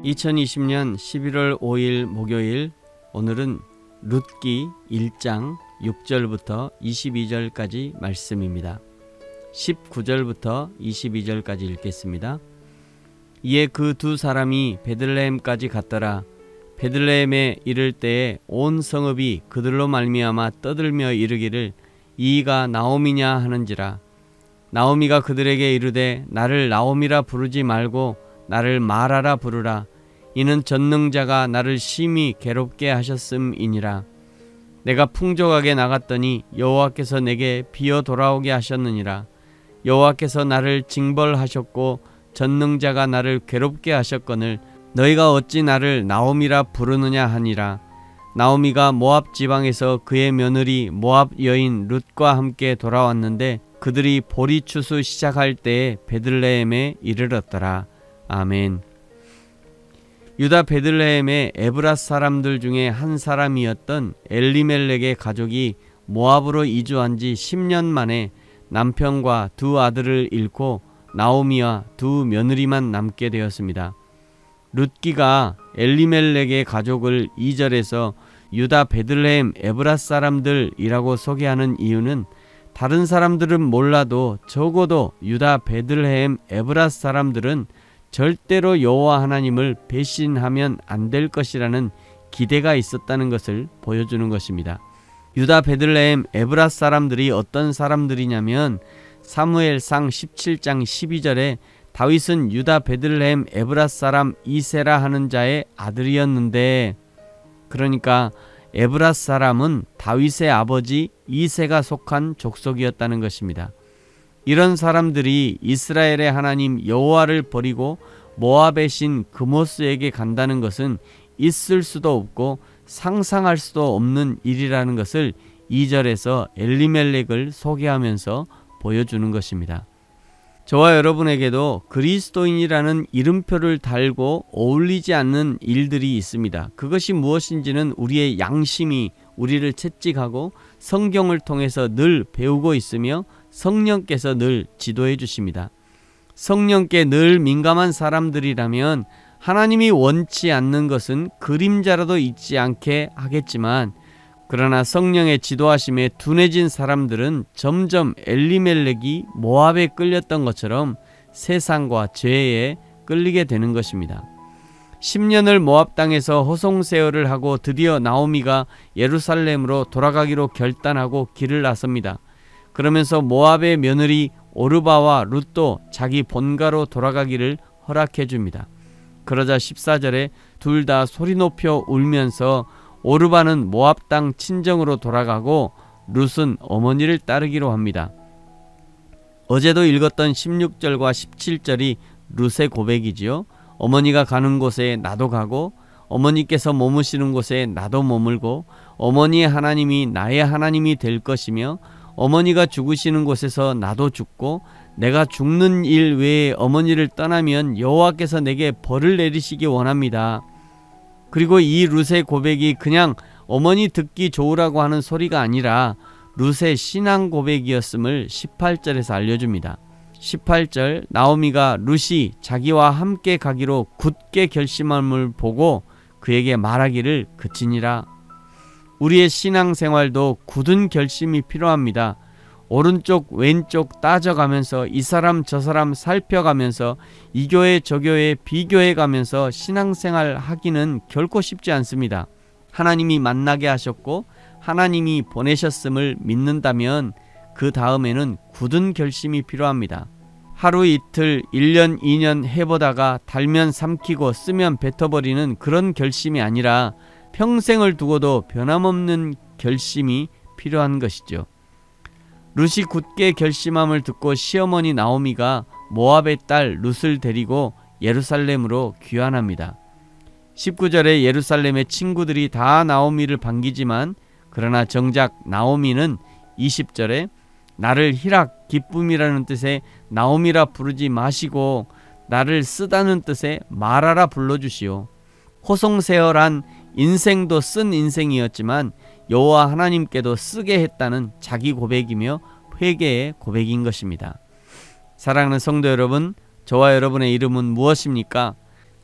2020년 11월 5일 목요일, 오늘은 룻기 1장 6절부터 22절까지 말씀입니다. 19절부터 22절까지 읽겠습니다. 이에 그 두 사람이 베들레헴까지 갔더라. 베들레헴에 이를 때에 온 성읍이 그들로 말미암아 떠들며 이르기를 이가 나오미냐 하는지라. 나오미가 그들에게 이르되 나를 나오미라 부르지 말고 나를 마라라 부르라. 이는 전능자가 나를 심히 괴롭게 하셨음이니라. 내가 풍족하게 나갔더니 여호와께서 내게 비어 돌아오게 하셨느니라. 여호와께서 나를 징벌하셨고 전능자가 나를 괴롭게 하셨거늘 너희가 어찌 나를 나오미라 부르느냐 하니라. 나오미가 모압 지방에서 그의 며느리 모압 여인 룻과 함께 돌아왔는데 그들이 보리 추수 시작할 때에 베들레헴에 이르렀더라. 아멘. 유다 베들레헴의 에브랏 사람들 중에 한 사람이었던 엘리멜렉의 가족이 모압으로 이주한 지 10년 만에 남편과 두 아들을 잃고 나오미와 두 며느리만 남게 되었습니다. 룻기가 엘리멜렉의 가족을 2절에서 유다 베들레헴 에브랏 사람들이라고 소개하는 이유는 다른 사람들은 몰라도 적어도 유다 베들레헴 에브랏 사람들은 절대로 여호와 하나님을 배신하면 안 될 것이라는 기대가 있었다는 것을 보여주는 것입니다. 유다 베들레헴 에브랏 사람들이 어떤 사람들이냐면 사무엘상 17장 12절에 다윗은 유다 베들레헴 에브랏 사람 이세라 하는 자의 아들이었는데, 그러니까 에브랏 사람은 다윗의 아버지 이세가 속한 족속이었다는 것입니다. 이런 사람들이 이스라엘의 하나님 여호와를 버리고 모압의 신 그모스에게 간다는 것은 있을 수도 없고 상상할 수도 없는 일이라는 것을 2절에서 엘리멜렉을 소개하면서 보여주는 것입니다. 저와 여러분에게도 그리스도인이라는 이름표를 달고 어울리지 않는 일들이 있습니다. 그것이 무엇인지는 우리의 양심이 우리를 채찍하고 성경을 통해서 늘 배우고 있으며 성령께서 늘 지도해 주십니다. 성령께 늘 민감한 사람들이라면 하나님이 원치 않는 것은 그림자라도 있지 않게 하겠지만, 그러나 성령의 지도하심에 둔해진 사람들은 점점 엘리멜렉이 모압에 끌렸던 것처럼 세상과 죄에 끌리게 되는 것입니다. 10년을 모압 땅에서 호송세월을 하고 드디어 나오미가 예루살렘으로 돌아가기로 결단하고 길을 나섭니다. 그러면서 모압의 며느리 오르바와 룻도 자기 본가로 돌아가기를 허락해 줍니다. 그러자 14절에 둘 다 소리 높여 울면서 오르바는 모압 땅 친정으로 돌아가고 룻은 어머니를 따르기로 합니다. 어제도 읽었던 16절과 17절이 룻의 고백이지요. 어머니가 가는 곳에 나도 가고 어머니께서 머무시는 곳에 나도 머물고 어머니의 하나님이 나의 하나님이 될 것이며 어머니가 죽으시는 곳에서 나도 죽고 내가 죽는 일 외에 어머니를 떠나면 여호와께서 내게 벌을 내리시기 원합니다. 그리고 이 룻의 고백이 그냥 어머니 듣기 좋으라고 하는 소리가 아니라 룻의 신앙 고백이었음을 18절에서 알려줍니다. 18절, 나오미가 룻이 자기와 함께 가기로 굳게 결심함을 보고 그에게 말하기를 그치니라. 우리의 신앙생활도 굳은 결심이 필요합니다. 오른쪽 왼쪽 따져가면서 이 사람 저 사람 살펴가면서 이 교회 저 교회 비교해가면서 신앙생활 하기는 결코 쉽지 않습니다. 하나님이 만나게 하셨고 하나님이 보내셨음을 믿는다면 그 다음에는 굳은 결심이 필요합니다. 하루 이틀 1년 2년 해보다가 달면 삼키고 쓰면 뱉어버리는 그런 결심이 아니라 평생을 두고도 변함없는 결심이 필요한 것이죠. 룻이 굳게 결심함을 듣고 시어머니 나오미가 모압의 딸 룻을 데리고 예루살렘으로 귀환합니다. 19절에 예루살렘의 친구들이 다 나오미를 반기지만 그러나 정작 나오미는 20절에 나를 희락 기쁨이라는 뜻의 나오미라 부르지 마시고 나를 쓰다는 뜻의 마라라 불러주시오. 호송세월한 인생도 쓴 인생이었지만 여호와 하나님께도 쓰게 했다는 자기 고백이며 회개의 고백인 것입니다. 사랑하는 성도 여러분, 저와 여러분의 이름은 무엇입니까?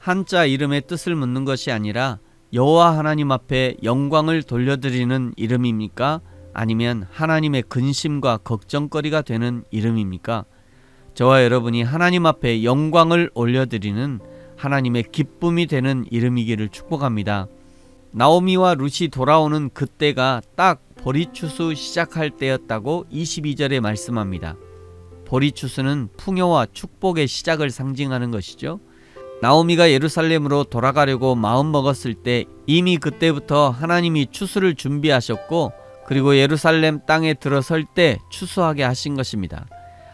한자 이름의 뜻을 묻는 것이 아니라 여호와 하나님 앞에 영광을 돌려드리는 이름입니까? 아니면 하나님의 근심과 걱정거리가 되는 이름입니까? 저와 여러분이 하나님 앞에 영광을 올려드리는 하나님의 기쁨이 되는 이름이기를 축복합니다. 나오미와 룻이 돌아오는 그때가 딱 보리추수 시작할 때였다고 22절에 말씀합니다. 보리추수는 풍요와 축복의 시작을 상징하는 것이죠. 나오미가 예루살렘으로 돌아가려고 마음먹었을 때 이미 그때부터 하나님이 추수를 준비하셨고, 그리고 예루살렘 땅에 들어설 때 추수하게 하신 것입니다.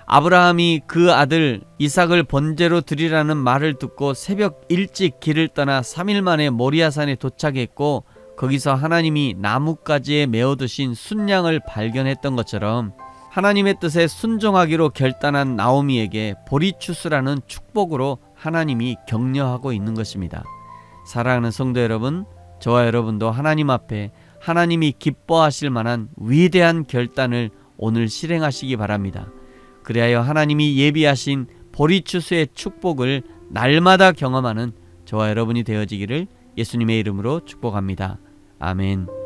아브라함이 그 아들 이삭을 번제로 드리라는 말을 듣고 새벽 일찍 길을 떠나 3일 만에 모리아산에 도착했고, 거기서 하나님이 나뭇가지에 메어두신 순양을 발견했던 것처럼 하나님의 뜻에 순종하기로 결단한 나오미에게 보리추수라는 축복으로 하나님이 격려하고 있는 것입니다. 사랑하는 성도 여러분, 저와 여러분도 하나님 앞에 하나님이 기뻐하실 만한 위대한 결단을 오늘 실행하시기 바랍니다. 그리하여 하나님이 예비하신 보리추수의 축복을 날마다 경험하는 저와 여러분이 되어지기를 예수님의 이름으로 축복합니다. 아멘.